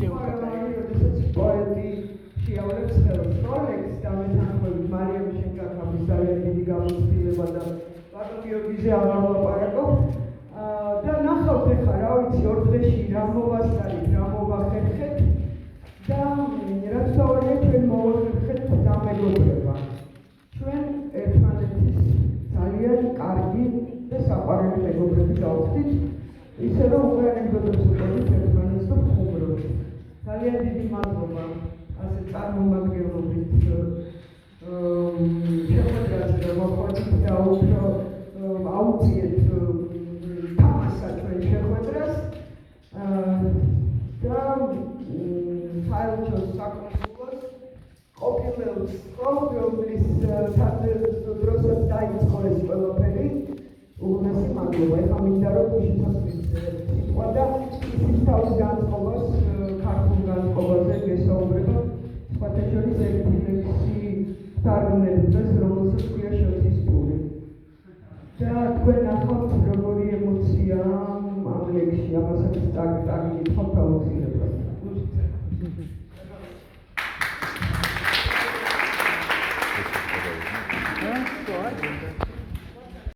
ვიდეო გადაიღო. პოეტი შეავლებს ხელს როლექს და მეთანხმებით მარიამ შენკარხავის ძალიან დიდი გამოცდილება და ბატონ გიორგიზე აღარ ვლაპარაკობ და ნახავთ ეხლა რა ვიცი ორ დღეში რა მოვასწარით რა მოვახერხეთ და რაც თავია ჩვენ მოვახერხეთ დამეგობრება ჩვენ ერთმანეთის ძალიან კარგი და საყვარელი მეგობრები გავხდით ისე რომ უკვე ანეკდოტებს ვუყურებთ ერთმანეთს და ვხუმრობთ ძალიან დიდი მადლობა ასე წარმომადგენლობით შეხვედრაზე მოხვედრით და უფრო აუციეთ თამაშსა ჩვენ შეხვედრას და საერთოდ საკონსულოს ყოფილებს რომლის დროსაც დაიწყო ეს ყველაფერი უღრესი მადლობა ეხლა მინდა რომ შეთავაზოს სიტყვა და ისიც თავის განწყობას ქართულ განწყობაზე გესაუბრება სხვათა შორის ერთი ლექსი თარგმნელი დღეს რომელსაც ქვია შოთის პური და თქვენ ნახავთ როგორი ემოცია ამ ლექსში ამასაც წაგიტყავთ აუცილებლად